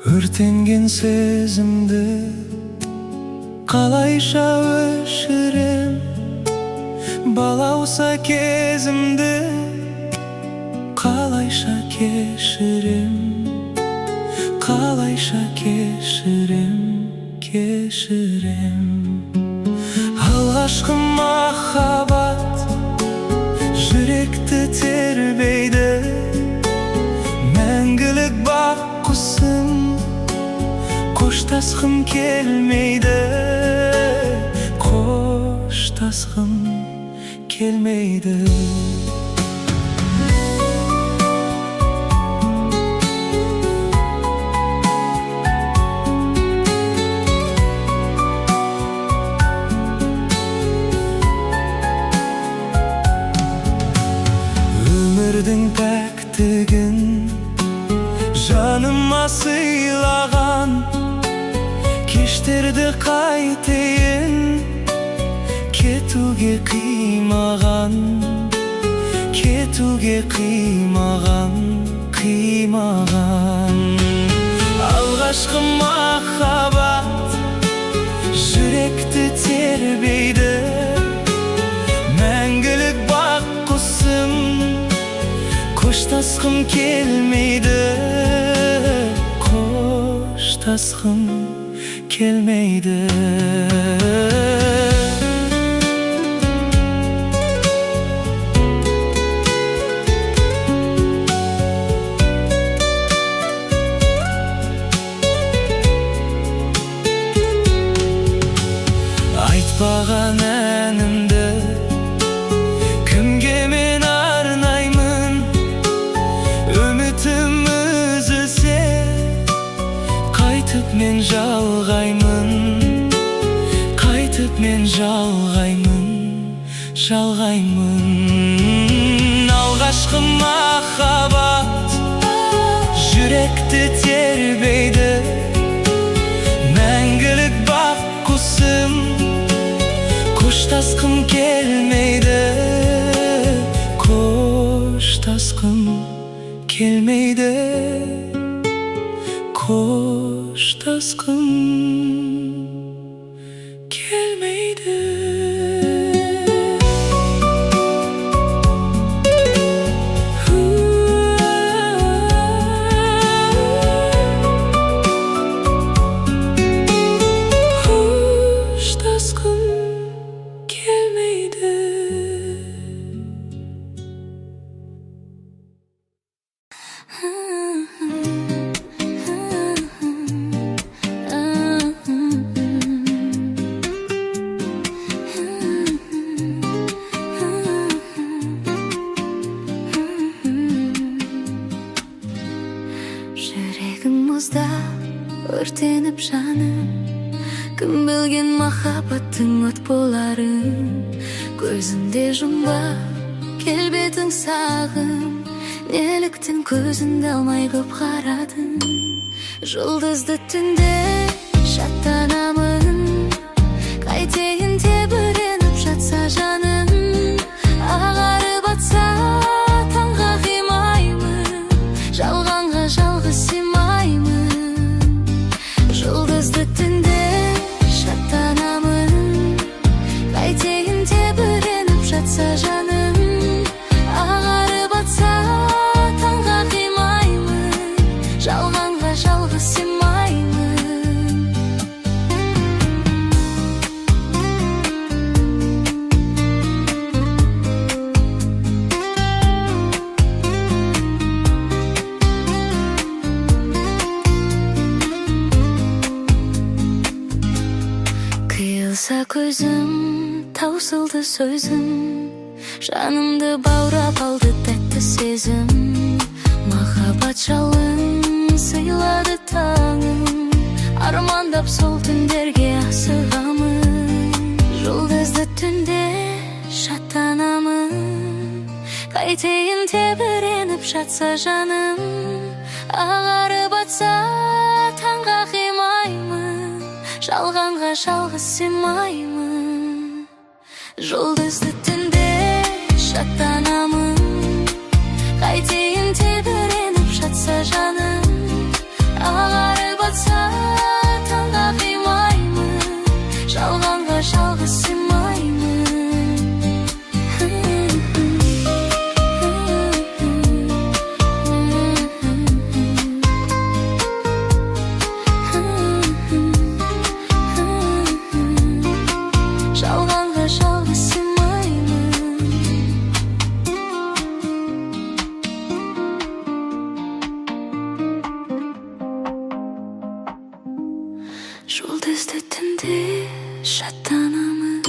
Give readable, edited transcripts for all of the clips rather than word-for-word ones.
Өртенген сезімді қалайша өшірем, балауса кезімді қалайша кешірем, қалайша кешірем, кешірем. Алғашқы махаббат жүректі тербейді, мәңгілік бақ құсым, қоштасқым келмейді, қоштасқым келмейді. Өмірдің пәктігін жаныма сыйлаған, кештерді қайтейін, кетуге қимаған, кетуге қимаған, қимаған. Алғашқы махаббат жүректі тербейді, мәңгілік бақ құсым, қоштасқым келмейді, қоштасқым келмейді. Айтпаған әнімді кімге мен арнаймын, үмітім үзілсе қайтып мен жалғаймын, қайтып мен жалғаймын, жалғаймын. Алғашқы махаббат жүректі тербейді, мәңгілік бақ құсым, қоштасқым келмейді, қоштасқым келмейді, қоштасқым келмейді. Қоштасқым келмейді. Жүрегім мұздап, өртеніп жаным, кім білген махаббаттың от боларын. Көзімде жұмбақ, келбетің сағым, неліктен көзіңді алмай көп қарадың. Жұлдызды түнде шаттанамын, қайтейін тебіреніп жатса жаным. Ағарып атса таңға қимаймын, жалғанға жалғыз сыймаймын. Жұлдызды түнде шаттанамын, қайтейін тебіреніп жатса жаным. Ағарып атса таңға қимаймын, жалғанға жалғыз сыймаймын. Қиылса көзім, таусылды сөзім, жанымды баурап алды тәтті сезім. Махаббат жалын сыйлады таңым, армандап сол түндерге асығамын. Жұлдызды түнде шаттанамын, Қайтейін тебіреніп жатса жаным, ағарып атса таңға қимаймын, жалғанға жалғыз сыймаймын. Жұлдызды түнде шаттанамын, қайтейін тебіреніп жатса жаным, ағарып атса таңға қимаймын, жалғанға жалғыз сыймаймын. Жалғанға жалғыз сыймаймын. Жұлдызды түнде шаттанамын,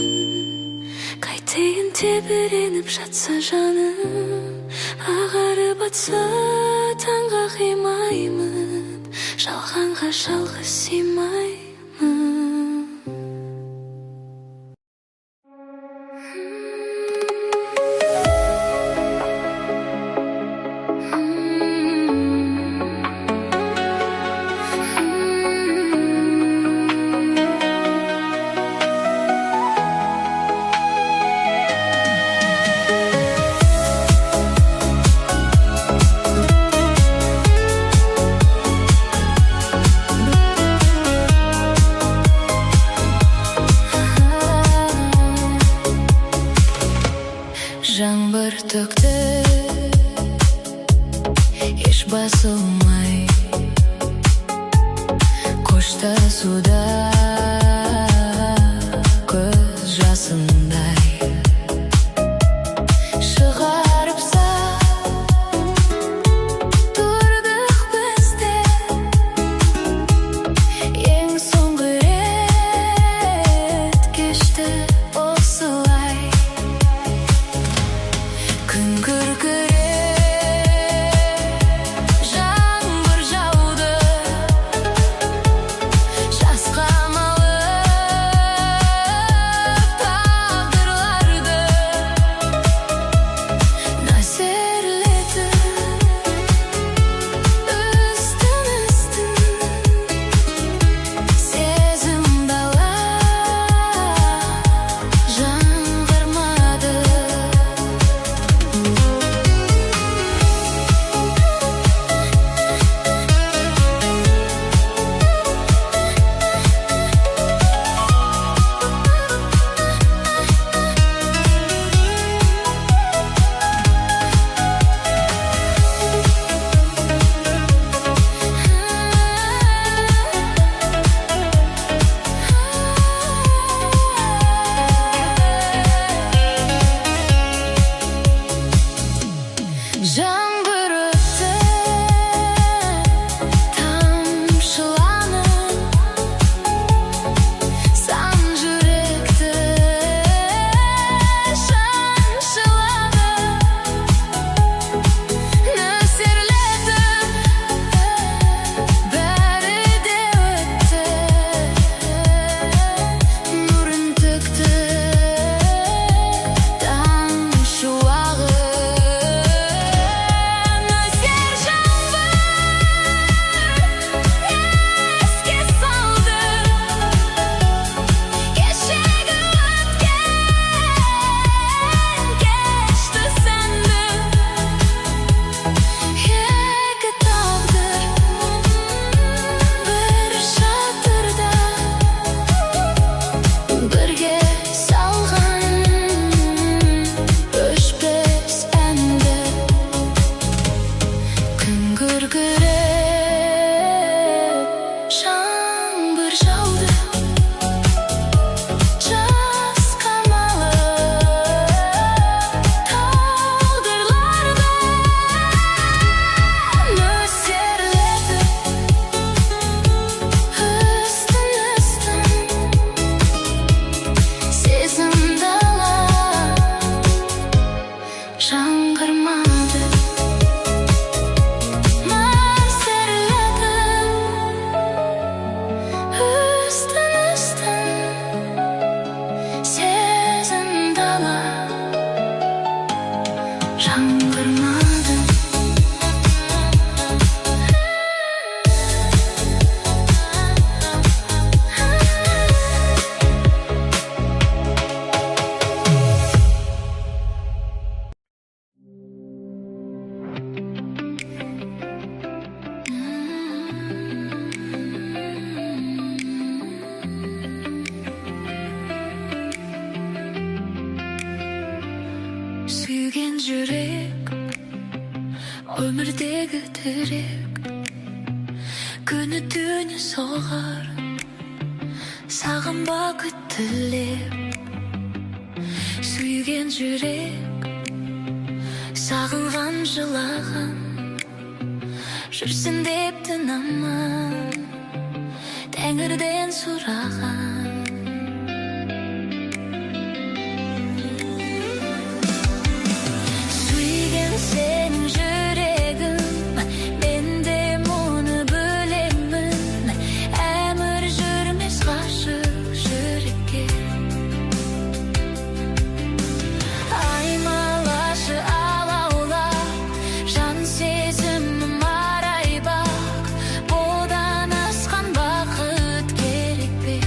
қайтейін тебіреніп жатса жаным, ағарып атса таңға қимаймын, жалғанға жалғыз сыймаймын. Жаңбыр төкті, еш басылмай, қоштасуда көз жасындай. Шығарып сап тұрдық бізде, ең соңғы рет кешті осылай. Күн күркіреп жаңбыр жауды, жасқама жаңғырмадым. Сүйген жүрек, өмірдегі тірек, күні түні соғар, саған бақыт тілеп. Сүйген жүрек, сағынған жылаған, жүрсін деп тынаман, Тәңірден сұраған. Сенің жүрегім, мен де мұны білемін, әмір жүрмес ғашық жүрекке. Аймалашы алаулап, жан сезімім арай бақ, бұдан асқан бақыт керек пе?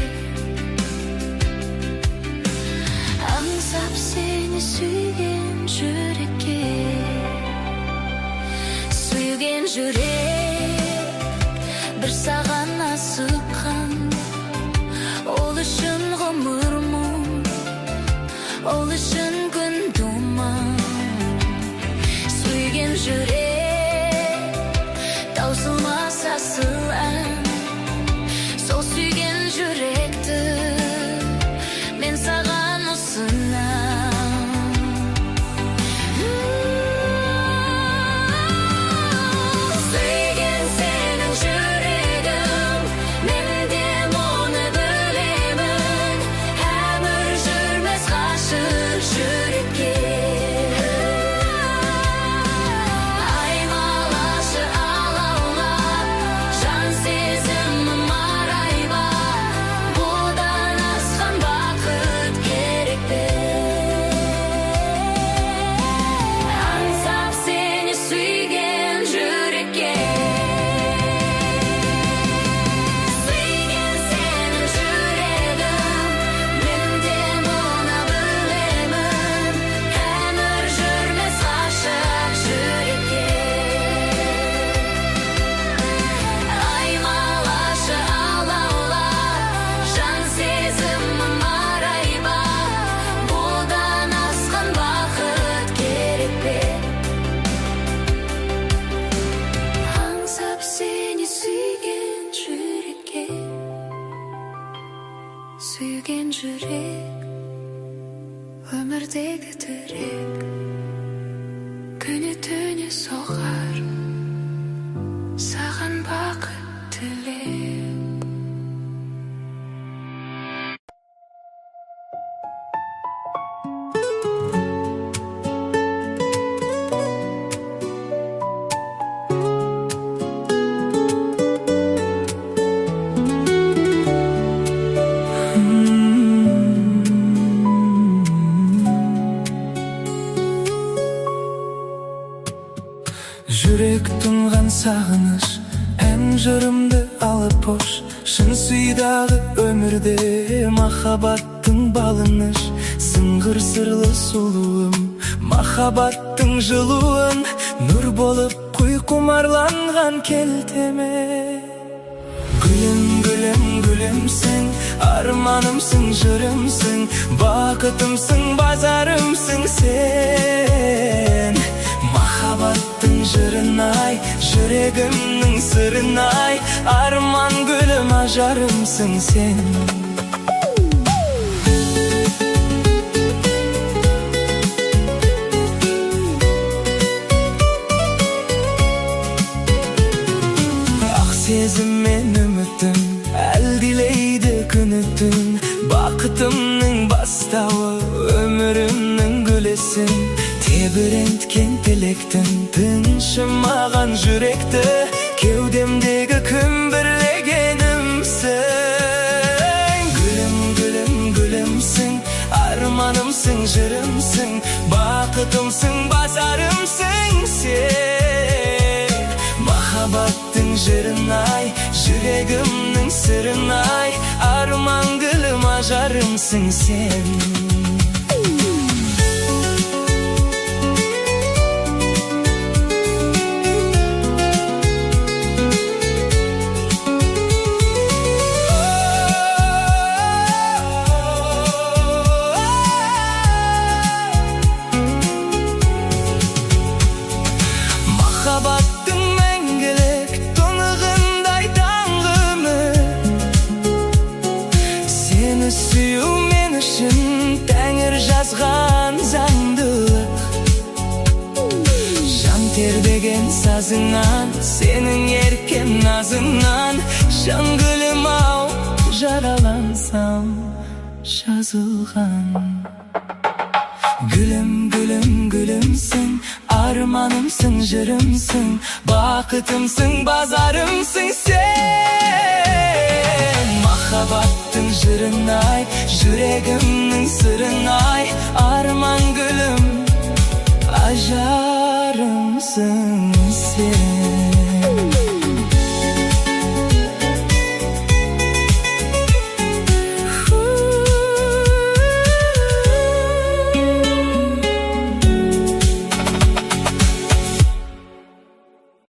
Аңсап сені сүйген жүрекке. Сүйген жүрек, бір саған асыққан, ол үшін ғұмыр мұң, ол үшін күн думан. Сүйген жүрек, таусылмас асыл ән, сол сүйген жүректі мен саған ұсынам. Сүйген жүрек, өмірдегі тірек, күні түні соғар, саған бақыт тілеп. Жүрек тұнған сағыныш, ән жырымды алып хош, шын сүйдағы өмірде махаббаттың балыныш. Сыңғыр сырлы сұлуым, махаббаттың жылуын, нұр болып құй құмарланған келтеме. Гүлім, гүлім, гүлімсің, арманымсың, жырымсың, бақытымсың, базарымсың сен. Махаббаттың жырын-ай, жүрегімнің сырын-ай, арман гүлім, ажарымсың сен. Ақ сезім мен үмітім, әлдилейді күні түн, бақытымның бастауы, өмірімнің гүлесін. Тебіренткен тілектің, тыншымаған жүректі, кеудемдегі күмбірлегенімсің. Гүлім, гүлім, гүлімсің, арманымсың, жырымсың, Бақытымсың, базарымсың сен. Махаббаттың жырын ай, жүрегімнің сырын ай, арман гүлім, ажарымсың сен. Махаббаттың мәңгілік тұнығындай таңғымы, сені сүю мен үшін Тәңір жазған заңдылық. Жан тербеген сазыңнан, сенің еркен назыңнан, жан гүлім ау, жаралансам жазылған. Гүлім, гүлім, гүлімсің, арманымсың, жырымсың, бақытымсың, базарымсың сен. Махаббаттың жырын ай, жүрегімнің сырын ай, арман гүлім, ажарымсың сен.